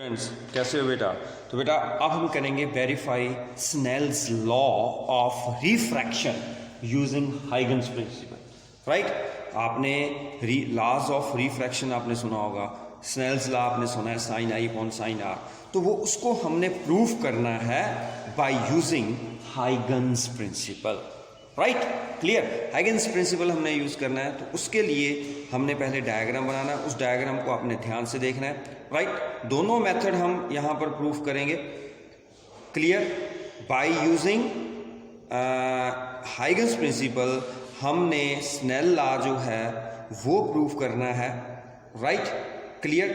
Friends कैसे हो बेटा। तो बेटा अब हम करेंगे verify Snell's law of refraction using Huygens principle. Right, आपने लॉज ऑफ रिफ्रैक्शन आपने सुना होगा, स्नेल्स लॉ आपने सुना है, साइन आई अपॉन साइन आर। तो वो उसको हमने प्रूव करना है by using Huygens principle. Right, clear. Huygens principle हमने यूज करना है, तो उसके लिए हमने पहले डायग्राम बनाना है। उस डायग्राम को आपने ध्यान से देखना है। राइट, दोनों मेथड हम यहां पर प्रूफ करेंगे। Clear, by using Huygens principle हमने स्नेल लॉ जो है वो प्रूफ करना है। Right, clear.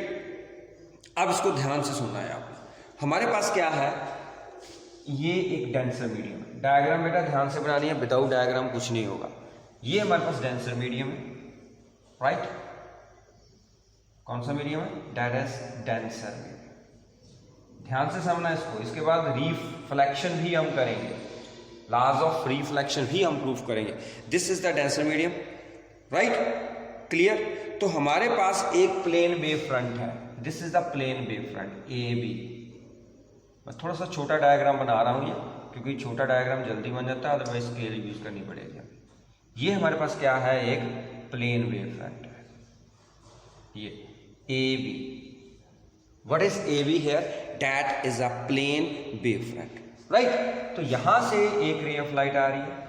अब इसको ध्यान से सुनना है आपने। हमारे पास क्या है, ये एक डेंसर मीडियम है। डायग्राम बेटा ध्यान से बनानी है, विदाउट डायग्राम कुछ नहीं होगा। ये हमारे पास डेंसर मीडियम है। राइट, कौन सा मीडियम है? That is denser medium. ध्यान से समझना इसको। इसके बाद रिफ्लेक्शन भी हम करेंगे, लॉज ऑफ रिफ्लेक्शन भी हम प्रूफ करेंगे। This is the denser medium. Right, clear. तो हमारे पास एक प्लेन वेव फ्रंट है। This is the plane wave front A B. मैं थोड़ा सा छोटा डायग्राम बना रहा हूं ये, क्योंकि छोटा डायग्राम जल्दी बन जाता है, अदरवाइज स्केल यूज करनी पड़ेगी। ये हमारे पास क्या है, एक प्लेन वेव फ्रंट है, ये A B. What is A B here? That is a plane wave front. Right, तो यहां से एक रे ऑफ लाइट आ रही है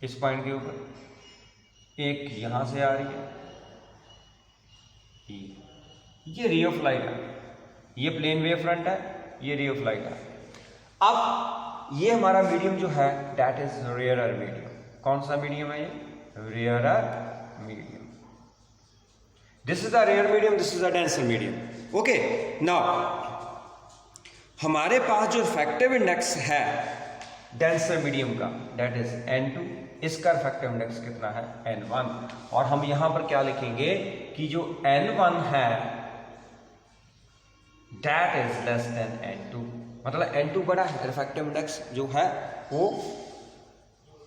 इस पॉइंट के ऊपर, एक यहां से आ रही है, ये रे ऑफ लाइट है। ये प्लेन वेव फ्रंट है, ये रे ऑफ लाइट है। अब ये हमारा मीडियम जो है दैट इज रेयरर मीडियम। कौन सा मीडियम है ये? Rarer medium. This is the rare medium, this is the denser medium. Okay, now हमारे पास जो रिफ्रैक्टिव इंडेक्स है डेंसर मीडियम का दैट इज N2। इसका रिफ्रैक्टिव इंडेक्स कितना है? N1। और हम यहां पर क्या लिखेंगे कि जो N1 है that is less than N2। मतलब N2 बड़ा है, रिफ्रैक्टिव इंडेक्स जो है वो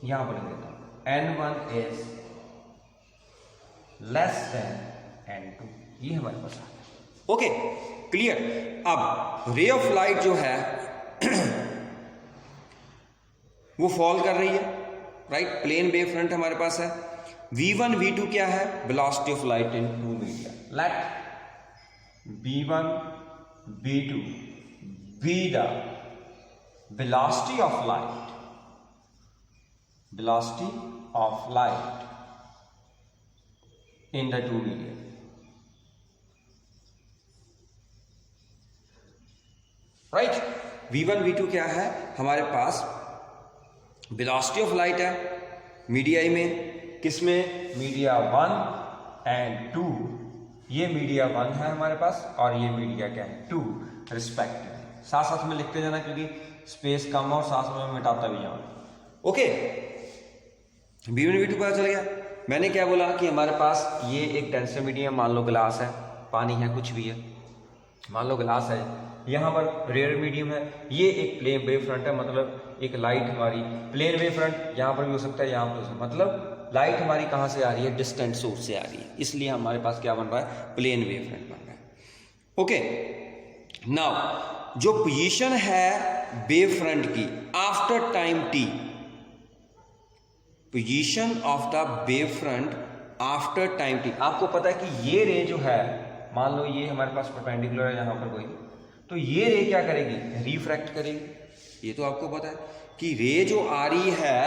यहां पर लिख देता हूं, N1 is less than N2। ये हमारे पास आ गया। Okay, clear. अब रे ऑफ लाइट जो है वो फॉल कर रही है। राइट, प्लेन वेव फ्रंट हमारे पास है। V1 V2 क्या है? Velocity of light in two media. Let V1 V2 be the velocity of light, velocity of light in the two medium. Right, V1 V2 क्या है? हमारे पास वेलोसिटी ऑफ लाइट है media में। किसमें? Media 1 and 2। ये media 1 है हमारे पास और ये मीडिया क्या है? 2 रिस्पेक्टिवली। साथ साथ में लिखते जाना क्योंकि स्पेस कम है और साथ में मिटाता भी जाऊंगा। ओके, V1 V2 पता चल गया। मैंने क्या बोला कि हमारे पास ये एक डेंसर मीडियम, मान लो ग्लास है, पानी है, कुछ भी है, मान लो ग्लास है। यहाँ पर रेयर मीडियम है, ये एक प्लेन वेव फ्रंट है, मतलब एक लाइट हमारी प्लेन वेव फ्रंट यहाँ पर भी हो सकता है, यहाँ पर हो सकता है। मतलब लाइट हमारी कहाँ से आ रही है? डिस्टेंट सोर्स से आ रही है, इसलिए हमारे पास क्या बन रहा है? प्लेन वेव फ्रंट बन रहा है। ओके, नाउ जो पोजीशन है वेव फ्रंट की after time t, position of the wave front after time t, आपको पता है कि ये रे जो है, मान लो ये हमारे पास परपेंडिकुलर है यहां पर कोई, तो ये रे क्या करेगी? रिफ्रैक्ट करेगी। ये तो आपको पता है कि रे जो आ रही है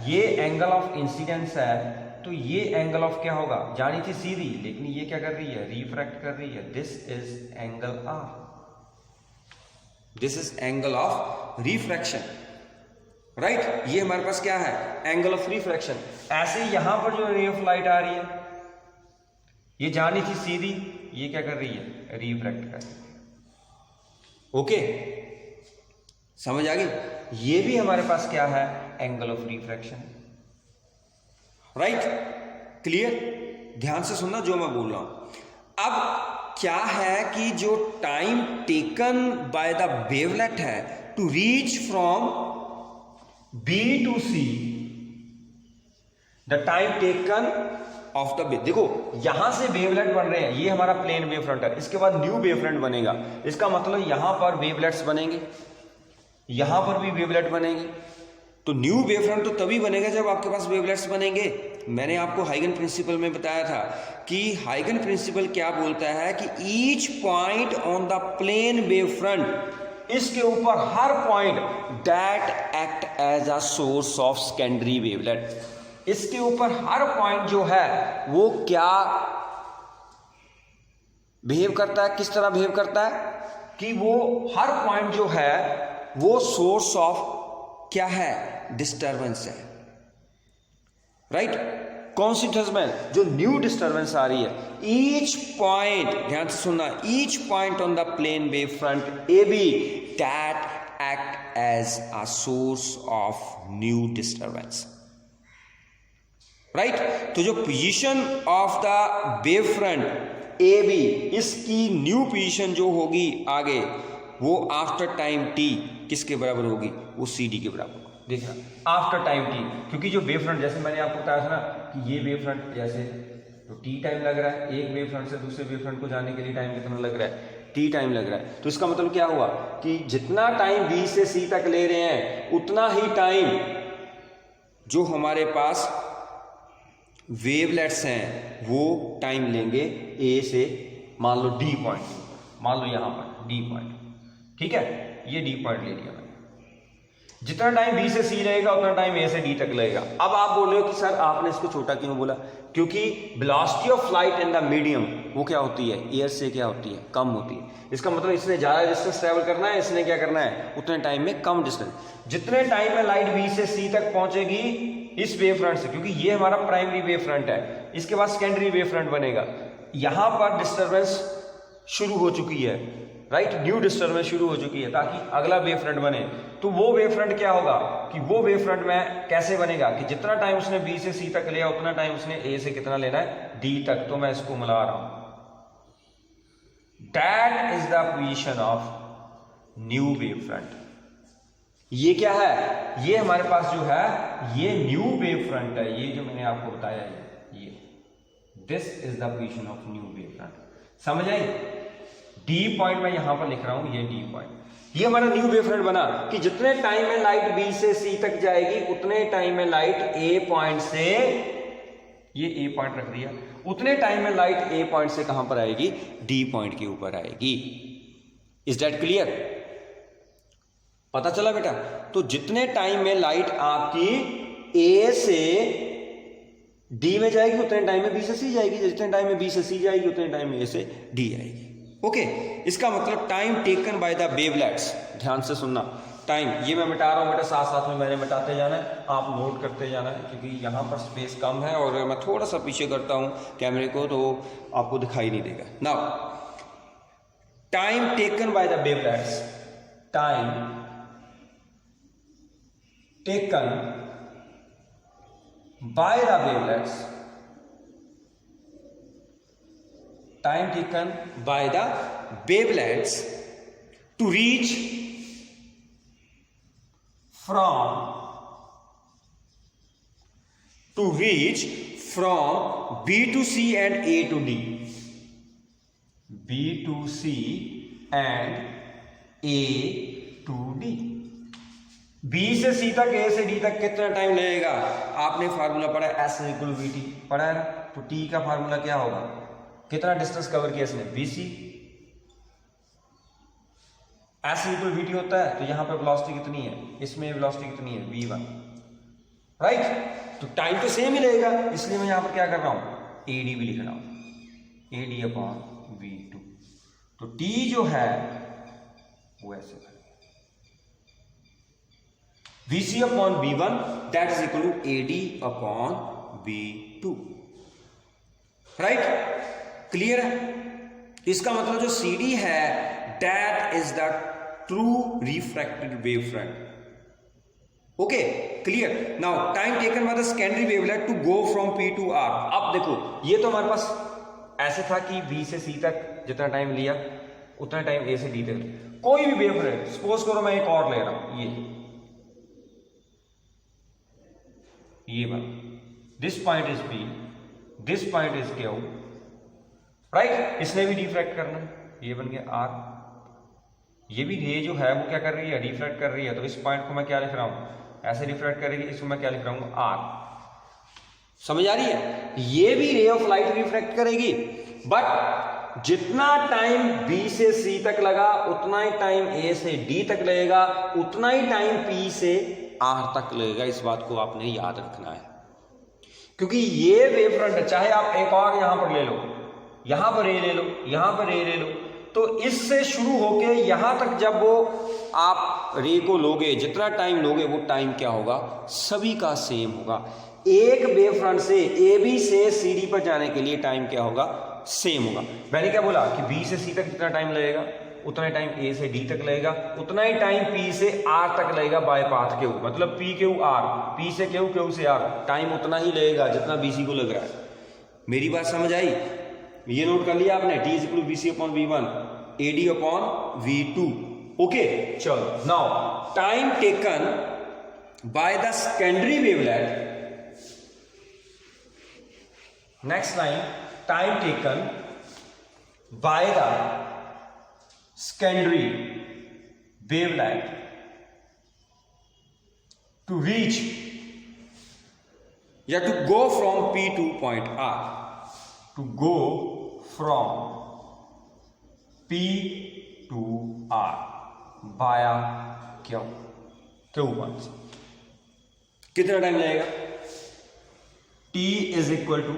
ये एंगल ऑफ इंसिडेंस है, तो ये एंगल ऑफ क्या होगा? जानी थी सीधी, लेकिन ये क्या कर रही है? रिफ्रैक्ट कर रही है। This is angle R, this is angle of refraction. Right, ये हमारे पास क्या है? Angle of refraction. ऐसे यहां पर जो रे ऑफ लाइट आ रही है ये जानी थी सीधी, ये क्या कर रही है? रिफ्रैक्ट कर रही है। ओके, समझ आ गई? ये भी हमारे पास क्या है? Angle of refraction. Right, clear. ध्यान से सुनना जो मैं बोल रहा हूं। अब क्या है कि जो time taken by the wavelet है to reach from B to C, the time taken of the wave. देखो यहां से वेवलेट बन रहे हैं, ये हमारा प्लेन वेव फ्रंट है, इसके बाद न्यू वेव फ्रंट बनेगा, इसका मतलब यहां पर वेवलेट्स बनेंगे, यहां पर भी वेवलेट बनेंगे। तो न्यू वेव फ्रंट तो तभी बनेगा जब आपके पास वेवलेट्स बनेंगे। मैंने आपको हाइगन प्रिंसिपल में बताया था कि हाइगन प्रिंसिपल क्या बोलता है कि each point on the plane wave front, इसके ऊपर हर point that act as a source of secondary wavelet, इसके ऊपर हर पॉइंट जो है वो क्या बिहेव करता है, किस तरह बिहेव करता है कि वो हर पॉइंट जो है वो सोर्स ऑफ क्या है, डिस्टरबेंस है, राइट। कौन सी डिस्टरबेंस, जो न्यू डिस्टरबेंस आ रही है। ईच पॉइंट, ध्यान से सुनना, each point on the plane wave front A B that act as a source of new disturbance, right. तो जो position of the wave front A B, इसकी न्यू पोजीशन जो होगी आगे, वो आफ्टर टाइम टी किसके बराबर होगी, वो सी डी के बराबर। देखना आफ्टर टाइम टी, क्योंकि जो वेव फ्रंट, जैसे मैंने आपको बताया था ना कि ये वेव फ्रंट जैसे, तो टी टाइम लग रहा है, एक वेव फ्रंट से दूसरे वेव फ्रंट को जाने के लिए टाइम कितना लग रहा है, टी टाइम लग रहा है। तो इसका मतलब क्या हुआ कि जितना टाइम बी से सी तक ले रहे हैं उतना ही टाइम जो हमारे पास वेवलेट्स हैं वो टाइम लेंगे ए से, मान लो डी पॉइंट, मान लो यहां पर डी पॉइंट, ठीक है, ये डी पॉइंट ले लिया मैंने। जितना टाइम बी से सी रहेगा उतना टाइम ए से डी तक लगेगा। अब आप बोल रहे हो कि सर आपने इसको छोटा क्यों बोला, क्योंकि velocity of flight in the medium वो क्या होती है, एयर से क्या होती है, कम होती है। इसका मतलब इसने ज्यादा डिस्टेंस ट्रेवल करना है, इसने क्या करना है, उतने टाइम में कम डिस्टेंस। जितने टाइम में लाइट बी से सी तक पहुंचेगी इस वेव फ्रंट से, क्योंकि ये हमारा प्राइमरी वेव फ्रंट है, इसके बाद सेकेंडरी वेव फ्रंट बनेगा, यहां पर डिस्टर्बेंस शुरू हो चुकी है, राइट, न्यू डिस्टर्बेंस शुरू हो चुकी है, ताकि अगला वेव फ्रंट बने। तो वो वेव फ्रंट क्या होगा कि वो वेव फ्रंट में कैसे बनेगा कि जितना टाइम उसने बी से सी तक लिया उतना टाइम उसने ए से कितना लेना है, डी तक। तो मैं इसको मिला रहा हूं, that is the position of new wave front. ये क्या है, ये हमारे पास जो है ये न्यू वेव फ्रंट है, ये जो मैंने आपको बताया है, ये this is the position of new wave front. समझ आई। डी पॉइंट मैं यहां पर लिख रहा हूं, ये डी पॉइंट, ये हमारा न्यू वेव फ्रंट बना कि जितने टाइम में लाइट बी से सी तक जाएगी उतने टाइम में लाइट ए पॉइंट से, ये ए पॉइंट रख दिया, उतने टाइम में लाइट ए पॉइंट से कहां पर आएगी, डी पॉइंट के ऊपर आएगी। इज दैट क्लियर, पता चला बेटा। तो जितने टाइम में लाइट आपकी ए से डी में जाएगी उतने टाइम में बी से सी जाएगी, जितने टाइम में बी से सी जाएगी उतने टाइम में ए से डी आएगी। ओके, इसका मतलब time taken by the wavelets, ध्यान से सुनना, टाइम ये मैं मिटा रहा हूं बेटा, साथ साथ में मैंने मिटाते जाना है, आप नोट करते जाना है, क्योंकि यहां पर स्पेस कम है और मैं थोड़ा सा पीछे करता हूं कैमरे को तो आपको दिखाई नहीं देगा। Now time taken by the wavelets, time taken by the wavelets, time taken by the wavelets to reach from B to C and A to D, B to C and A to D। B से C तक, ए से D तक कितना time लगेगा, आपने formula पढ़ा है, S equal V T पढ़ा है ना। तो टी का फार्मूला क्या होगा, कितना डिस्टेंस कवर किया इसने, B C, S equal V T होता है, तो यहां पर वेलोसिटी कितनी है, इसमें वेलोसिटी कितनी है, v1, राइट। तो टाइम तो सेम ही रहेगा, इसलिए मैं यहां पर क्या कर रहा हूं, एडी भी लिख रहा हूं, एडी अपॉन v2। तो टी जो है वो ऐसे VC upon V1 that is equal to AD upon V2, right, clear है। इसका मतलब जो CD है that is the true refracted wave front. Okay, clear. Now time taken by the secondary wavelet to go from P to R। अब देखो ये तो हमारे पास ऐसे था कि B से C तक जितना टाइम लिया उतना टाइम A से D तक, कोई भी वेव फ्रंट, सपोज करो मैं एक और ले रहा हूं, ये बात, this point is P, this point is Q, right. इसने भी रिफ्रैक्ट करना है, ये बन गया आर। ये भी रे जो है वो क्या कर रही है, रिफ्रैक्ट कर रही है। तो इस पॉइंट को मैं क्या लिख रहा हूं, ऐसे रिफ्रैक्ट करेगी, इसको मैं क्या लिख रहा हूं, आर। समझ आ रही है। ये भी रे ऑफ लाइट रिफ्रैक्ट करेगी, बट जितना टाइम बी से सी तक लगा उतना ही टाइम ए से डी तक लगेगा, उतना ही टाइम पी से आर तक लगेगा। इस बात को आपने याद रखना है, क्योंकि ये वेव फ्रंट, चाहे आप एक और यहां पर ले लो, यहां पर ए ले लो, यहां पर ए ले लो, तो इससे शुरू होके यहां तक जब वो आप रे को लोगे, जितना टाइम लोगे वो टाइम क्या होगा, सभी का सेम होगा। एक वेव फ्रंट से ए बी से सी डी पर जाने के लिए टाइम क्या होगा, सेम होगा। मैंने क्या बोला कि बी से सी तक जितना टाइम लगेगा उतना ही टाइम ए से डी तक लगेगा, उतना ही टाइम पी से आर तक लगेगा बाय पाथ क्यू, मतलब पी क्यू आर, पी से क्यू, क्यू से आर, टाइम उतना ही लगेगा जितना बीसी को लग रहा है। मेरी बात समझ आई? ये नोट कर लिया आपने, T is equal to B C upon V one, A D upon V two. Okay, चलो now time taken by the secondary wavelet, next line, time taken by the secondary wavelet to reach या to go from P to point R, to go from P to R via Q point। कितना time लगेगा? T is equal to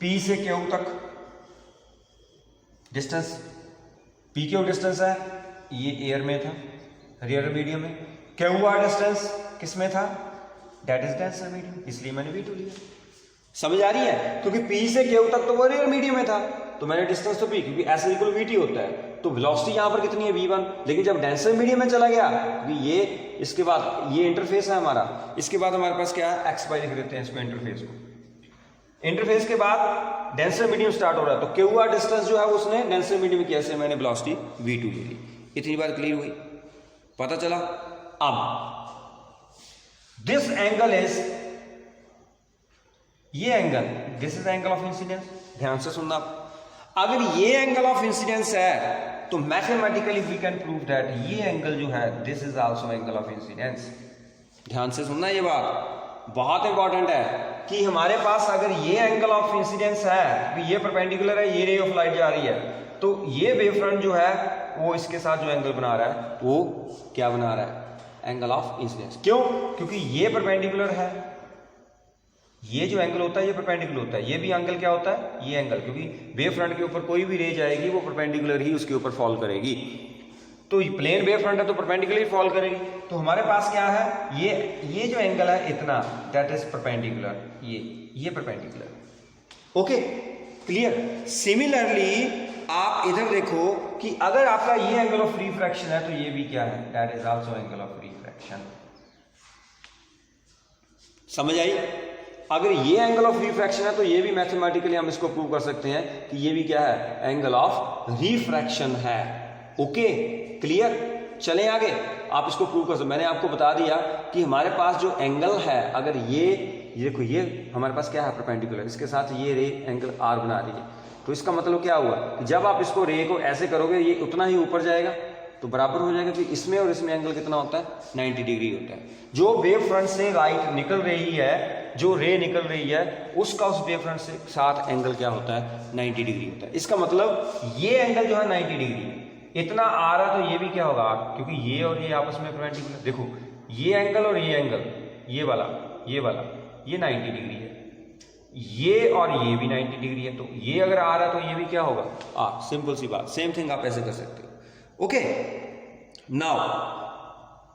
P से Q तक distance, P Q distance है, ये air में था, rear medium में। Q R डिस्टेंस किस में था, दैट इज डेंसर मीडियम, इसलिए मैंने V2 लिया। समझ आ रही है? क्योंकि P से Q तक तो वो रियर मीडियम में था, तो मैंने डिस्टेंस तो P, क्योंकि S इक्वल VT होता है, तो वेलोसिटी यहां पर कितनी है, V1। लेकिन जब डेंसर मीडियम में चला गया, क्योंकि ये इसके बाद ये इंटरफेस है हमारा, इसके बाद हमारे पास क्या है, एक्स वाई लिख देते हैं इसको, इंटरफेस को। इंटरफेस के बाद डेंसर मीडियम स्टार्ट हो रहा है, तो क्यू आर डिस्टेंस जो है उसने डेंसर मीडियम में किया, से मैंने वेलोसिटी V2 ले ली। इतनी बात क्लियर हुई, पता चला? अब दिस एंगल इज, ये angle, this is angle of incidence. ध्यान से सुनना, अगर ये एंगल ऑफ इंसिडेंस है तो mathematically we can prove that ये एंगल जो है, this is also angle of incidence. ध्यान से सुनना, ये बात बहुत इंपॉर्टेंट है कि हमारे पास अगर ये एंगल ऑफ इंसिडेंस है, ये परपेंडिकुलर है, ये रे ऑफ लाइट जा रही है, तो ये वेव फ्रंट जो है वो इसके साथ जो एंगल बना रहा है वो क्या बना रहा है, एंगल ऑफ इंसिडेंस। क्यों? क्योंकि ये परपेंडिकुलर है, ये जो एंगल होता है ये परपेंडिकुलर होता है, ये भी एंगल क्या होता है, ये एंगल, क्योंकि वेव फ्रंट के ऊपर कोई भी रे जाएगी वो परपेंडिकुलर ही उसके ऊपर फॉल करेगी। तो प्लेन वेव फ्रंट है तो परपेंडिकुलर फॉल करेगी। तो हमारे पास क्या है, ये जो एंगल है इतना, दैट इज परपेंडिकुलर, ये परपेंडिकुलर। Okay, clear? सिमिलरली आप इधर देखो कि अगर आपका ये एंगल ऑफ रिफ्रैक्शन है तो ये भी क्या है, that is also angle of refraction. समझ आई? अगर ये एंगल ऑफ रिफ्रैक्शन है तो ये भी मैथमेटिकली हम इसको प्रूव कर सकते हैं कि ये भी क्या है, एंगल ऑफ रिफ्रैक्शन है। Okay, clear? चलें आगे, आप इसको प्रूव कर सकते। मैंने आपको बता दिया कि हमारे पास जो एंगल है, अगर ये देखो, ये हमारे पास क्या है, परपेंडिकुलर, इसके साथ ये रे एंगल आर बना रही है, तो इसका मतलब क्या हुआ कि जब आप इसको रे को ऐसे करोगे ये उतना ही ऊपर जाएगा तो बराबर हो जाएगा। फिर इसमें और इसमें एंगल कितना होता है, 90 डिग्री होता है। जो वेव फ्रंट से लाइट निकल रही है, जो रे निकल रही है, उसका उस वेव फ्रंट से साथ एंगल क्या होता है, 90 डिग्री होता है। इसका मतलब ये एंगल जो है 90 डिग्री, इतना आ रहा तो ये भी क्या होगा, क्योंकि ये और ये आपस में परपेंडिकुलर। देखो ये एंगल और ये एंगल, ये वाला ये 90 डिग्री है, ये और ये भी 90 डिग्री है, तो ये अगर आ रहा है तो ये भी क्या होगा, सिंपल सी बात। सेम थिंग आप ऐसे कर सकते हो। ओके, नाउ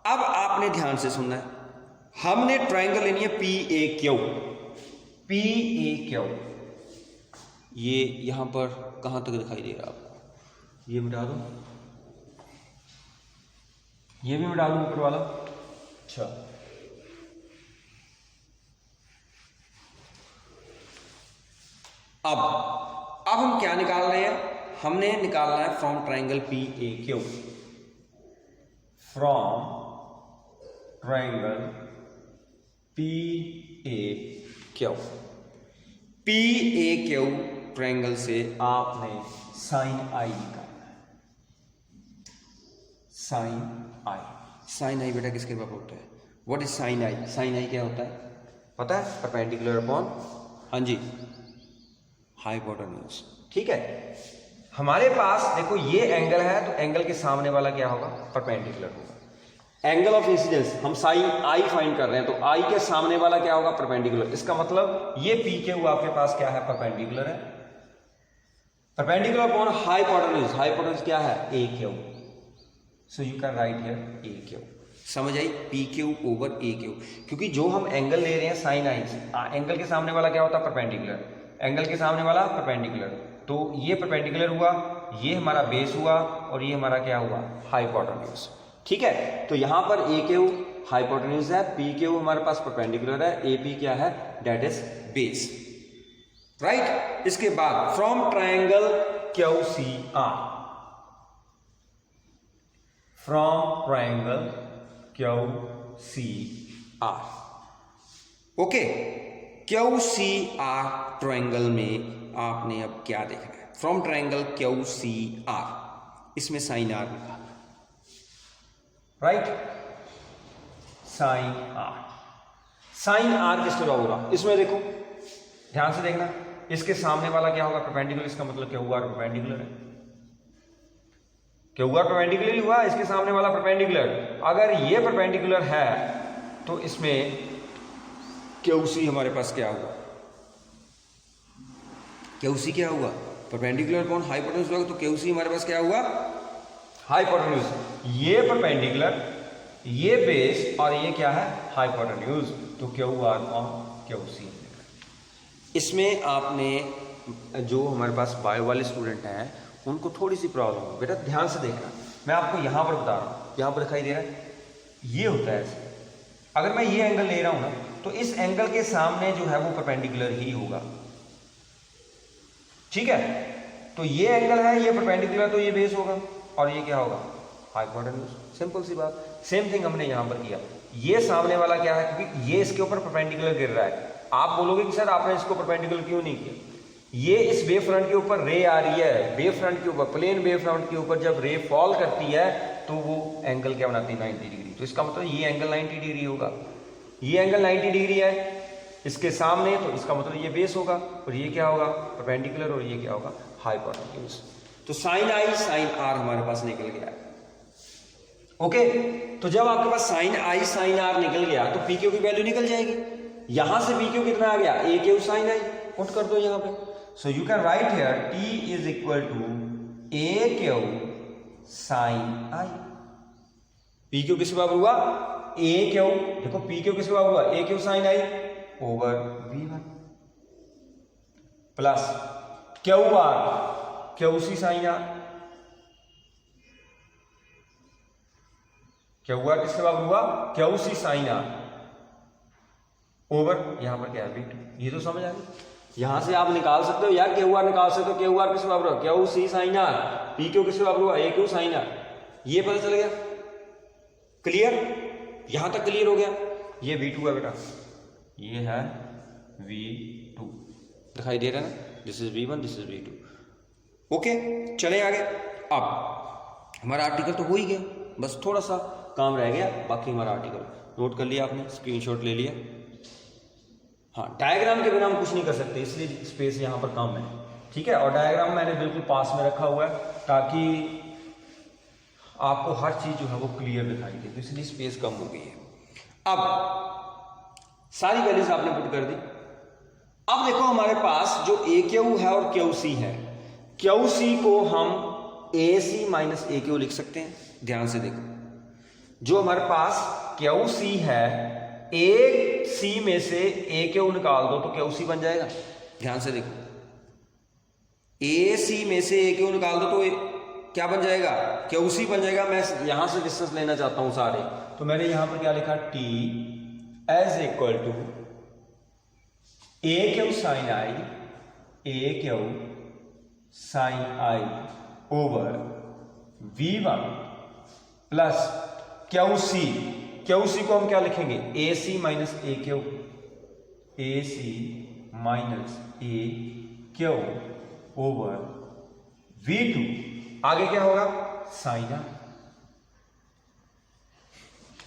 अब आपने ध्यान से सुनना है, हमने ट्राइंगल लेनी है पी ए क्यू। ये यहां पर कहां तक दिखाई दे रहा है आपको, ये मिटा दो, ये भी मिटा दो ऊपर वाला। अच्छा, अब हम क्या निकाल रहे हैं, हमने निकालना है from triangle P A Q, from triangle P A Q. P A Q triangle से आपने साइन आई निकालना है। साइन आई बेटा किसके बराबर होता है? What is sine I? Sine I क्या होता है पता है? परपेंडिकुलर अपॉन, हाँ जी, हाइपोटेन्यूज। ठीक है, हमारे पास देखो ये एंगल है तो एंगल के सामने वाला क्या होगा? परपेंडिकुलर होगा। एंगल ऑफ इंसिडेंस हम साइन आई फाइंड कर रहे हैं तो आई के सामने वाला क्या होगा? परपेंडिकुलर। इसका मतलब ये पी क्यू आपके पास क्या है? परपेंडिकुलर है। परपेंडिकुलर अपॉन हाइपोटेन्यूज, हाइपोटेन्यूज क्या है? A Q. So you can write here A Q. समझ आई? P Q over A Q, क्योंकि जो हम एंगल ले रहे हैं साइन आई से, एंगल के सामने वाला क्या होता है? परपेंडिकुलर। एंगल के सामने वाला परपेंडिकुलर, तो ये परपेंडिकुलर हुआ, ये हमारा बेस हुआ और ये हमारा क्या हुआ? हाइपोटेन्यूज। ठीक है, तो यहां पर ए क्यू हाइपोटेन्यूज है, पी क्यू हमारे पास परपेंडिकुलर है, ए पी क्या है? That is base. राइट। इसके बाद from triangle Q C R, from triangle Q C R, okay. Q C R triangle में आपने अब क्या देखना है? From triangle Q C R, इसमें साइन आर निकालना, right? Sine r, sine are किसके बराबर होगा? इसमें देखो, ध्यान से देखना, इसके सामने वाला क्या होगा? परपेंडिकुलर। इसका मतलब क्यू आर परपेंडिकुलर है, क्यू आर परपेंडिकुलर ही हुआ, इसके सामने वाला परपेंडिकुलर। अगर ये परपेंडिकुलर है तो इसमें क्यू सी हमारे पास क्या होगा? क्यू सी क्या हुआ? परपेंडिकुलर अपॉन हाइपोटेन्यूज होगा, तो क्यू सी हमारे पास क्या हुआ? हाइपोटेन्यूज। ये परपेंडिकुलर, ये बेस और ये क्या है? हाइपोटेन्यूज, तो Q R upon Q C. इसमें आपने जो हमारे पास बायो वाले स्टूडेंट हैं उनको थोड़ी सी प्रॉब्लम है बेटा, ध्यान से देखना। मैं आपको यहां पर बता रहा हूं, यहां पर दिखाई दे रहा है, ये होता है ऐसे। अगर मैं ये एंगल ले रहा हूं ना तो इस एंगल के सामने जो है वो परपेंडिकुलर ही होगा। ठीक है, तो ये एंगल है, ये परपेंडिकुलर, तो ये बेस होगा और ये क्या होगा? हाइपोटेन्यूज। सिंपल सी बात। सेम थिंग हमने यहां पर किया। ये सामने वाला क्या है? क्योंकि ये इसके ऊपर परपेंडिकुलर गिर रहा है। आप बोलोगे कि सर आपने इसको परपेंडिकुलर क्यों नहीं किया? ये इस वेव फ्रंट के ऊपर रे आ रही है, वेव फ्रंट के ऊपर, प्लेन वेव फ्रंट के ऊपर जब रे फॉल करती है तो वो एंगल क्या बनाती है? 90 डिग्री। तो इसका मतलब ये एंगल 90 डिग्री होगा। ये एंगल 90 डिग्री है इसके सामने, तो इसका मतलब ये बेस होगा और ये क्या होगा? परपेंडिकुलर, और ये क्या होगा? हाइपोटेन्यूज। तो साइन आई साइन आर हमारे पास निकल गया। ओके, तो जब आपके पास साइन आई साइन आर निकल गया तो पी क्यू की वैल्यू निकल जाएगी। यहां से पी क्यू कितना आ गया? A Q sine I. Put कर दो यहां पे। So you can write here T is equal to A Q sine I. P Q किसके बराबर हुआ? ए क्यू, देखो पी क्यू किसके बराबर हुआ? A Q sine I over V1 plus Q R Q C sine R. Q R किसके बराबर हुआ? Q C sine R over, यहां पर क्या है? V2। ये तो समझ आ गई। यहां से आप निकाल सकते हो यार, क्यू आर निकाल सकते हो। क्यू आर किसके बराबर हुआ? Q C sine r. P Q किसके बराबर हुआ? A Q sine r. ये पता चल गया? क्लियर? यहां तक क्लियर हो गया? ये V2 है बेटा, ये है V2, दिखाई दे रहा है ना? This is V1, this is V2। Okay, चले आगे। अब हमारा आर्टिकल तो हो ही गया, बस थोड़ा सा काम रह गया। बाकी हमारा आर्टिकल नोट कर लिया आपने, स्क्रीनशॉट ले लिया। हाँ, डायग्राम के बिना हम कुछ नहीं कर सकते, इसलिए स्पेस यहां पर कम है। ठीक है, और डायग्राम मैंने बिल्कुल पास में रखा हुआ है ताकि आपको हर चीज जो है वो क्लियर दिखाई दे, तो इसलिए स्पेस कम हो गई है। अब सारी वैल्यूज आपने पुट कर दी। अब देखो हमारे पास जो ए क्यू है और क्यू सी है, क्यू सी को हम ए सी माइनस ए क्यू लिख सकते हैं। ध्यान से देखो, जो हमारे पास क्यू सी है, ए सी में से ए क्यू निकाल दो तो क्यू सी बन जाएगा। ध्यान से देखो, ए सी में से ए क्यू निकाल दो तो क्या बन जाएगा? क्यू सी बन जाएगा। मैं यहां से डिस्टेंस लेना चाहता हूं सारे, तो मैंने यहां पर क्या लिखा? T as equal to A Q sine i, A Q sine I over V1 plus Q C. Q C को हम क्या लिखेंगे? A C minus A Q, A C minus A Q over V2, आगे क्या होगा sine r,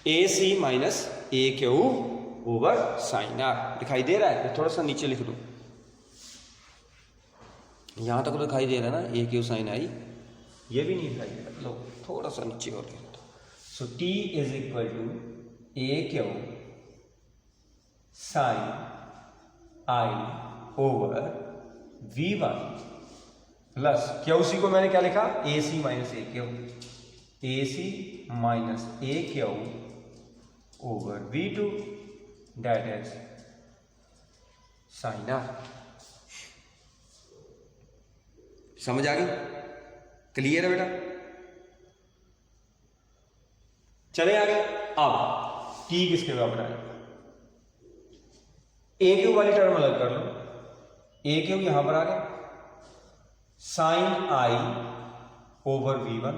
A C minus A Q over sine r. दिखाई दे रहा है? थोड़ा सा नीचे लिख दो, यहां तक तो दिखाई दे रहा है ना, ए क्यू साइन आई, ये भी नहीं दिखाई दे रहा, लो थोड़ा सा नीचे और लिख दो। So T is equal to A Q sine I over V1 plus Q C को मैंने क्या लिखा, A C minus A Q, A C minus A Q over V2 that is sine R. समझ आ गई? क्लियर है बेटा? चले आगे। अब टी किसके बराबर आएगा, ए क्यू वाली टर्म अलग कर लो, ए क्यू यहां पर आ गया, साइन आई ओवर V1,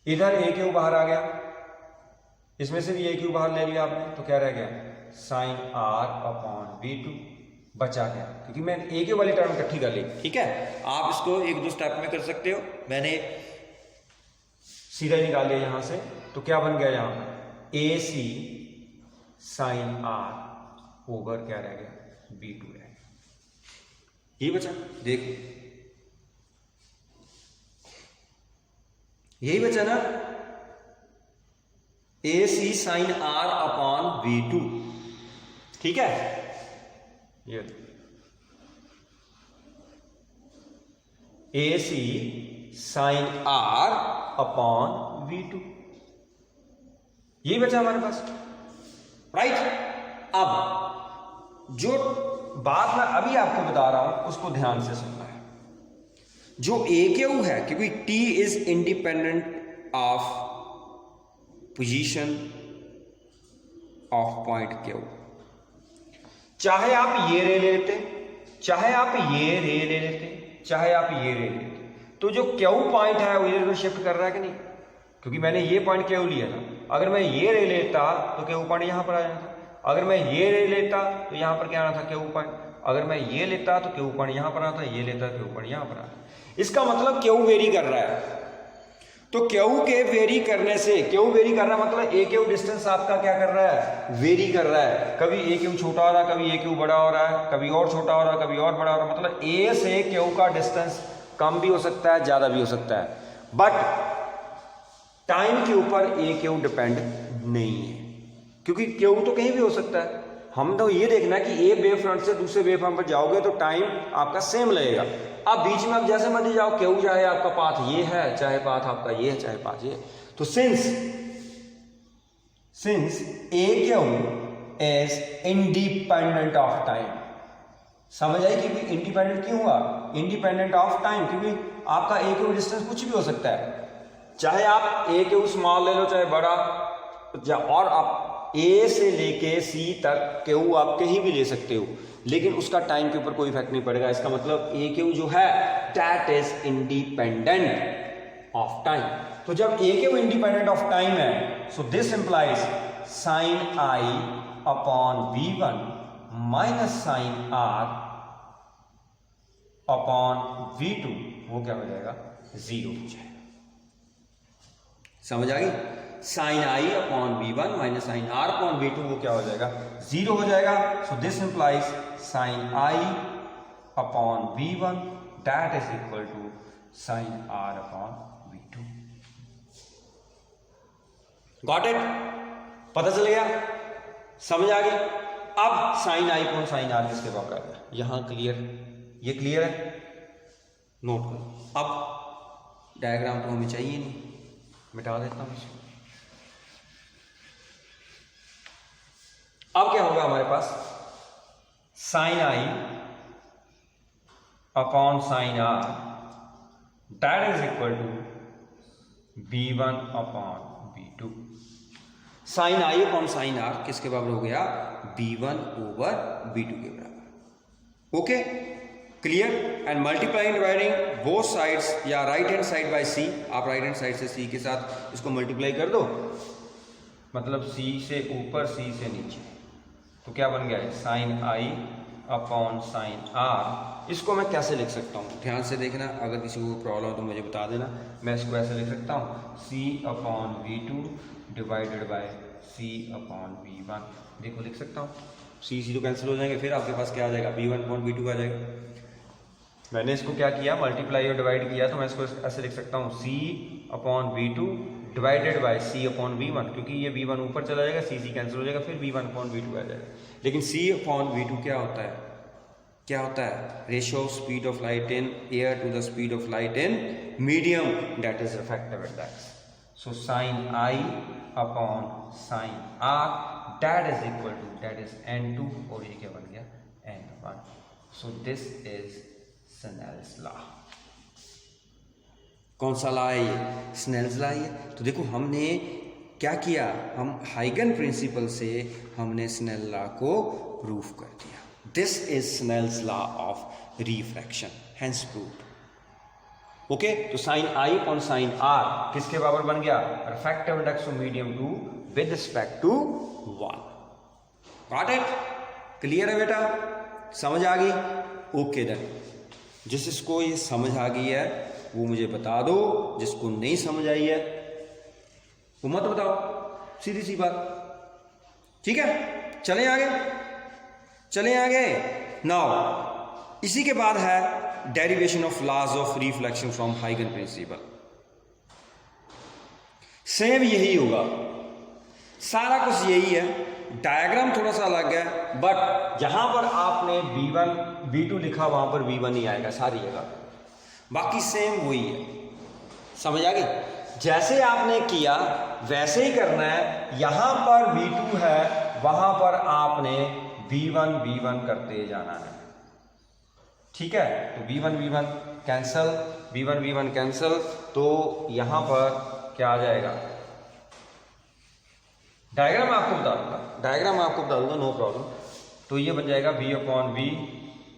इधर ए क्यू बाहर आ गया, इसमें से भी ए क्यू बाहर ले लिया आपने, तो क्या रह गया साइन आर अपॉन V2 बचा गया, क्योंकि मैं ए क्यू वाली टर्म इकट्ठी कर ली। ठीक है, आप इसको एक दो स्टेप में कर सकते हो, मैंने सीधा ही निकाल लिया यहां से, तो क्या बन गया यहां पर ए सी साइन आर ओवर क्या रह गया V2 रह गया, ये बचा। देखो यही बचा ना, ए सी साइन आर अपॉन V2। ठीक है, ये ए सी साइन आर अपॉन V2, यही बचा हमारे पास, राइट। अब जो बात मैं अभी आपको बता रहा हूं उसको ध्यान से सुनना है। जो ए क्यू है, क्योंकि T is independent of position of point Q, चाहे आप ये रे लेते, चाहे आप ये रे ले लेते, चाहे आप ये रे लेते, तो जो क्यू पॉइंट है वो इधर को शिफ्ट कर रहा है कि नहीं, क्योंकि मैंने ये पॉइंट क्यू लिया था। अगर मैं ये रे लेता तो क्यू पॉइंट यहां पर आ जाना था, अगर मैं ये रे लेता तो यहां पर क्या आना था क्यू पॉइंट, अगर मैं ये लेता तो क्यू पॉइंट यहां पर आता, ये लेता क्यू पॉइंट यहां पर आता। इसका मतलब क्यू वेरी कर रहा है, तो क्यू के वेरी करने से, क्यू वेरी कर रहा है मतलब ए क्यू डिस्टेंस आपका क्या कर रहा है, वेरी कर रहा है। कभी ए क्यू छोटा हो रहा है, कभी ए क्यू बड़ा हो रहा है, कभी और छोटा हो रहा है, कभी और बड़ा हो रहा है, मतलब ए से क्यू का डिस्टेंस कम भी हो सकता है, ज्यादा भी हो सकता है, बट टाइम के ऊपर ए क्यू डिपेंड नहीं है, क्योंकि क्यू तो कहीं भी हो सकता है। हम तो ये देखना है कि एक वेव फ्रंट से दूसरे वेव फ्रंट पर जाओगे तो टाइम आपका सेम लगेगा। अब बीच में आप जैसे मर्जी जाओ, क्यू चाहे आपका पाथ ये है, चाहे पाथ आपका ये है, चाहे पाथ ये, तो since A Q is independent of time, समझ आई? क्योंकि इंडिपेंडेंट क्यों हुआ, इंडिपेंडेंट ऑफ टाइम, क्योंकि आपका ए क्यू डिस्टेंस कुछ भी हो सकता है, चाहे आप ए क्यू स्मॉल ले लो चाहे बड़ा, और आप ए से लेके सी तक क्यू आप कहीं भी ले सकते हो, लेकिन उसका टाइम के ऊपर कोई इफेक्ट नहीं पड़ेगा। इसका मतलब ए क्यू जो है that is independent of time. तो जब A Q independent of time है, so this implies sine I upon V1 minus sine r upon V2, वो क्या हो जाएगा, 0 हो जाएगा। समझ आ गई? साइन आई upon V1 minus sine r upon V2, वो क्या हो जाएगा, 0 हो जाएगा। So this implies sine I upon V1 that is equal to sine r upon V2। Got it? पता चल गया? समझ आ गई? अब sine I upon sine are किसके बराबर आ गया, यहां क्लियर, ये क्लियर है, नोट करो। अब डायग्राम तो हमें चाहिए नहीं, मिटा देता हूं इसको। अब क्या होगा हमारे पास, sine I upon sine are that is equal to V1 upon V2। Sine I upon sine are किसके बराबर हो गया, B1 ओवर B2 के बराबर। Okay, clear? And multiplying dividing both sides, या right hand side by C, आप right hand side से C के साथ इसको मल्टीप्लाई कर दो, मतलब C से ऊपर C से नीचे, तो क्या बन गया है, साइन आई अपॉन साइन आर। इसको मैं कैसे लिख सकता हूँ, ध्यान से देखना, अगर किसी को प्रॉब्लम हो तो मुझे बता देना। मैं इसको ऐसे लिख सकता हूँ, C upon V2 divided by C upon V1। देखो लिख सकता हूँ, सी सी तो कैंसिल हो जाएंगे, फिर आपके पास क्या आ जाएगा, V1 अपॉन V2 आ जाएगा। मैंने इसको क्या किया, मल्टीप्लाई और डिवाइड किया, तो मैं इसको ऐसे लिख सकता हूँ, C upon V2 divided by C upon V1, क्योंकि ये V1 ऊपर चला जाएगा, सी कैंसिल हो जाएगा, फिर V1 अपॉन V2 आ जाएगा। लेकिन सी अपॉन V2 क्या होता है, क्या होता है, ratio of speed of light in air to the speed of light in medium, that is refractive index. So sine I upon sine are, that is equal to, that is N2, और ये क्या बन गया, N1। So this is Snell's law. कौन सा law है ये, Snell's law है। तो देखो हमने क्या किया, हम हाइगन प्रिंसिपल से हमने स्नेल लॉ को प्रूफ कर दिया। This is Snell's law of refraction, hence proved. Okay, तो sine I upon sine are किसके बराबर बन गया, refractive index of medium 2 with respect to 1। Got it, clear है बेटा, समझ आ गई? ओके देन, जिसको ये समझ आ गई है वो मुझे बता दो, जिसको नहीं समझ आई है वो मत बताओ, सीधी सी बात, ठीक है। चलें आगे, चलें आगे। नाउ इसी के बाद है derivation of laws of reflection from हाइगन प्रिंसिपल। सेम यही होगा, सारा कुछ यही है, डायग्राम थोड़ा सा अलग है, बट जहां पर आपने V1 V2 लिखा वहां पर V1 ही आएगा सारी जगह, बाकी सेम वही है। समझ आ गई? जैसे आपने किया वैसे ही करना है। यहां पर V2 है, वहां पर आपने V1 V1 करते जाना है, ठीक है। तो V1 V1 cancel, V1 V1 cancel, तो यहां पर क्या आ जाएगा, डायग्राम आपको बता दूंगा, डायग्राम आपको बता दूंगा, नो प्रॉब्लम। तो ये बन जाएगा V अपॉन V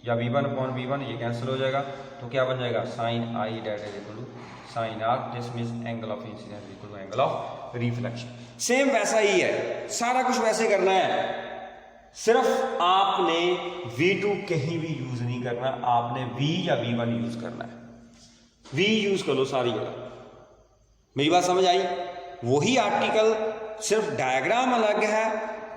या V1 अपॉन V1, ये कैंसिल हो जाएगा, तो क्या बन जाएगा, sine i that is equal to sine r, this means angle of incidence equal to angle of reflection. Same वैसा ही है, सारा कुछ वैसे करना है, सिर्फ आपने V2 कहीं भी यूज नहीं करना, आपने V या V1 यूज करना है। V यूज कर लो सारी जगह, मेरी बात समझ आई? वही आर्टिकल, सिर्फ डायग्राम अलग है,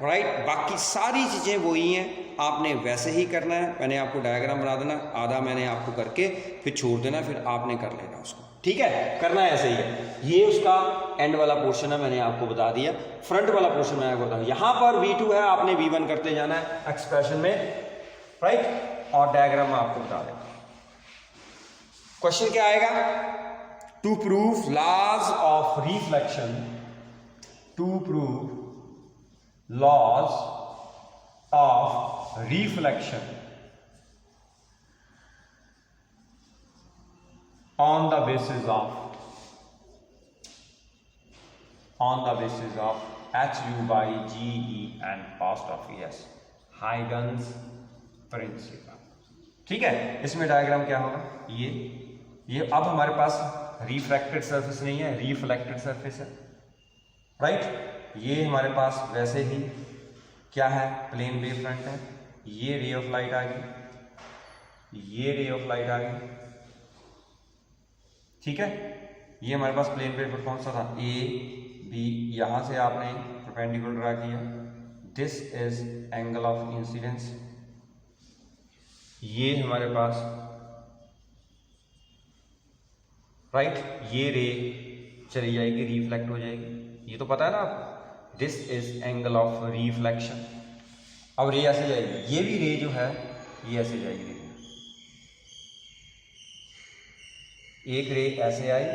राइट, बाकी सारी चीजें वही हैं, आपने वैसे ही करना है। मैंने आपको डायग्राम बना देना, आधा मैंने आपको करके फिर छोड़ देना, फिर आपने कर लेना उसको, ठीक है, करना है ऐसे ही है। ये उसका एंड वाला पोर्शन है, मैंने आपको बता दिया। फ्रंट वाला पोर्शन मैं आपको बताऊं, यहां पर V2 है, आपने V1 करते जाना है एक्सप्रेशन में, राइट, और डायग्राम में आपको बता देगा। क्वेश्चन क्या आएगा, to prove laws of reflection, to prove laws of reflection on the basis of HU by GE and past of ES, Huygens principle, ठीक है। इसमें डायग्राम क्या होगा, ये अब हमारे पास रिफ्रैक्टेड सरफेस नहीं है, रिफ्लेक्टेड सरफेस है, राइट। ये हमारे पास वैसे ही क्या है, प्लेन वेव फ्रंट है, ये रे ऑफ लाइट आ गई, ये रे ऑफ लाइट आ गई, ठीक है। ये हमारे पास प्लेन वेव फ्रंट कौन सा था, ए बी, यहां से आपने परपेंडिकुलर ड्रा किया, this is angle of incidence, ये हमारे पास, राइट, ये रे चली जाएगी, रिफ्लेक्ट हो जाएगी, ये तो पता है ना आपको, this is angle of reflection. अब रे ऐसे जाएगी, ये भी रे जो है ये ऐसे जाएगी, एक रे ऐसे आई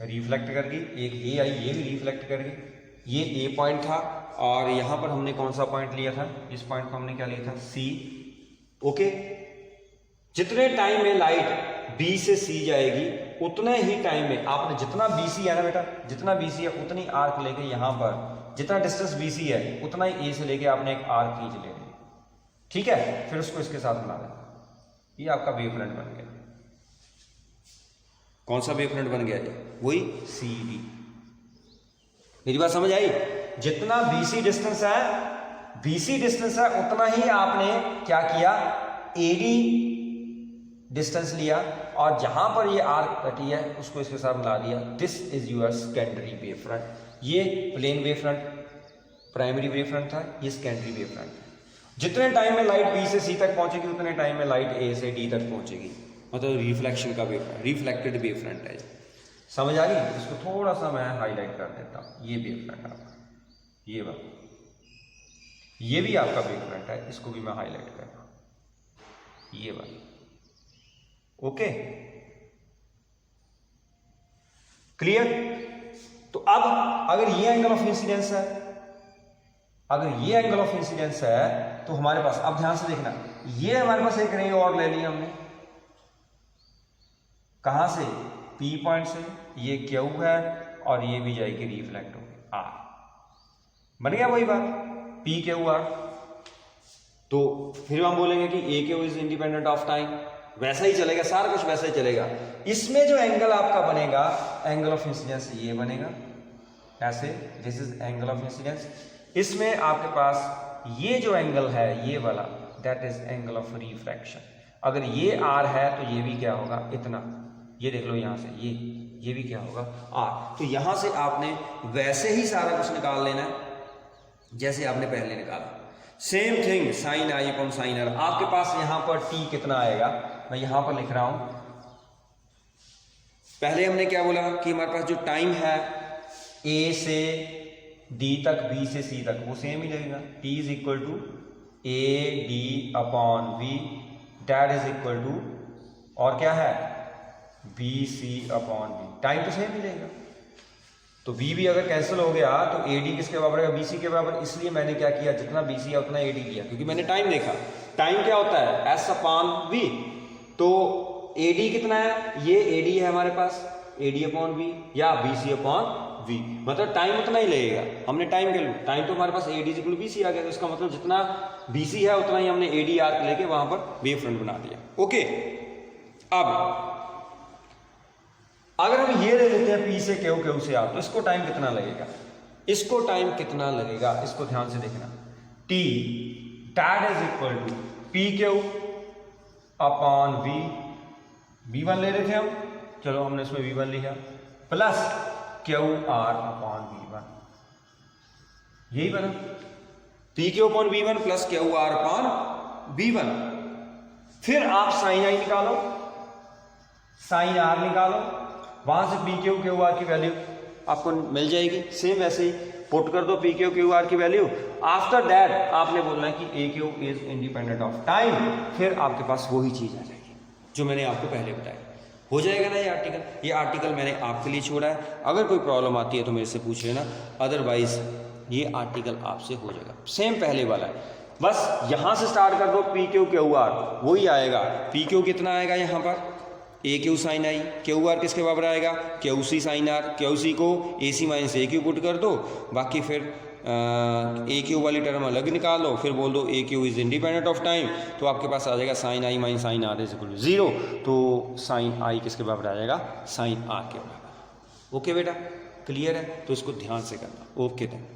रिफ्लेक्ट कर गई, एक ये आई ये भी रिफ्लेक्ट कर गई। ये ए पॉइंट था, और यहां पर हमने कौन सा पॉइंट लिया था, इस पॉइंट को हमने क्या लिया था, सी, ओके। जितने टाइम में लाइट बी से सी जाएगी, उतने ही टाइम में आपने जितना BC है ना बेटा, जितना BC है उतनी आर्क लेके यहां पर, जितना डिस्टेंस BC है उतना ही ए से लेके आपने एक आर्क खींच लेनी, ठीक है। फिर उसको इसके साथ मिला देना, ये आपका वेव फ्रंट बन गया। कौन सा वेव फ्रंट बन गया है, वही CD। मेरी बात समझ आई? जितना BC डिस्टेंस है BC डिस्टेंस है उतना ही आपने क्या किया, AD डिस्टेंस लिया और जहां पर ये आर्क कटी है उसको इसके साथ मिला दिया। This is your secondary wave front. ये plane wave front primary wave front था, ये सेकेंडरी वेव फ्रंट है। जितने टाइम में लाइट B से C तक पहुंचेगी उतने टाइम में लाइट A से D तक पहुंचेगी, मतलब रिफ्लेक्शन का wave front, reflected wave front है। समझ आ गई? इसको थोड़ा सा मैं हाईलाइट कर देता हूं। ये वेव फ्रंट आपका, ये वाला, ये भी आपका वेव फ्रंट है, इसको भी मैं हाईलाइट कर रहा हूं, ये वाला। Okay, clear? तो अब अगर ये एंगल ऑफ इंसिडेंस है, अगर ये एंगल ऑफ इंसिडेंस है तो हमारे पास, अब ध्यान से देखना, ये हमारे पास एक रे और ले ली हमने, कहां से, P पॉइंट से, ये Q है और ये भी जाएगी रिफ्लेक्ट होगी R। बन गया वही बात, P Q R। तो फिर हम बोलेंगे कि A Q is independent of time, वैसा ही चलेगा, सारा कुछ वैसा ही चलेगा। इसमें जो एंगल आपका बनेगा, एंगल ऑफ इंसिडेंस ये बनेगा ऐसे, this is angle of incidence. इसमें आपके पास ये जो एंगल है ये वाला, that is angle of refraction. अगर ये R है तो ये भी क्या होगा, इतना, ये देख लो यहां से, ये भी क्या होगा, R। तो यहां से आपने वैसे ही सारा कुछ निकाल लेना है जैसे आपने पहले निकाला। सेम थिंग साइन आई अपॉन साइन आर। आपके पास यहां पर T कितना आएगा, मैं यहां पर लिख रहा हूं। पहले हमने क्या बोला कि हमारे पास जो टाइम है A से D तक, B से C तक, वो सेम ही लगेगा। T is equal to AD upon V, that is equal to, और क्या है, BC अपॉन V। टाइम तो सेम ही रहेगा, तो V भी अगर कैंसिल हो गया तो AD किसके बराबर है, BC के बराबर। इसलिए मैंने क्या किया, जितना BC है उतना AD किया, क्योंकि मैंने टाइम देखा। टाइम क्या होता है, S अपॉन V। तो AD कितना है, ये AD है हमारे पास, AD अपॉन V या BC अपॉन V, मतलब टाइम उतना ही लगेगा। हमने टाइम के लिए, टाइम तो हमारे पास AD इक्वल BC आ गया, तो इसका मतलब जितना BC है उतना ही हमने AD आर्क लेके वहां पर वेव फ्रंट बना दिया। ओके, अब अगर हम ये ले लेते हैं P से Q, Q से R, तो इसको टाइम कितना लगेगा, इसको टाइम कितना लगेगा, इसको ध्यान से देखना। T that is equal to PQ upon V1 ले रहे थे हम, चलो हमने इसमें V1 लिखा, प्लस QR अपॉन V1, यही बना, PQ upon V1 plus QR upon V1। फिर आप साइन आई निकालो, साइन R निकालो, वहां से PQ QR की वैल्यू आपको मिल जाएगी। सेम वैसे ही पुट कर दो PQ QR की वैल्यू। आफ्टर दैट आपने बोलना है कि AQ is independent of time, फिर आपके पास वही चीज आ जाएगी जो मैंने आपको पहले बताया। हो जाएगा ना ये आर्टिकल? ये आर्टिकल मैंने आपके लिए छोड़ा है, अगर कोई प्रॉब्लम आती है तो मेरे से पूछ लेना, अदरवाइज ये आर्टिकल आपसे हो जाएगा। सेम पहले वाला है, बस यहां से स्टार्ट कर दो, PQ QR वही आएगा। PQ कितना आएगा यहाँ पर, AQ साइन आई, QR किसके बराबर आएगा, QC साइन R। QC को AC माइनस AQ पुट कर दो, बाकी फिर AQ वाली टर्म अलग निकाल लो, फिर बोल दो AQ is independent of time, तो आपके पास आ जाएगा sine i minus sine R is equal to 0। तो साइन आई किसके बराबर आ जाएगा, साइन R के बराबर। ओके बेटा, क्लियर है? तो इसको ध्यान से करना। ओके।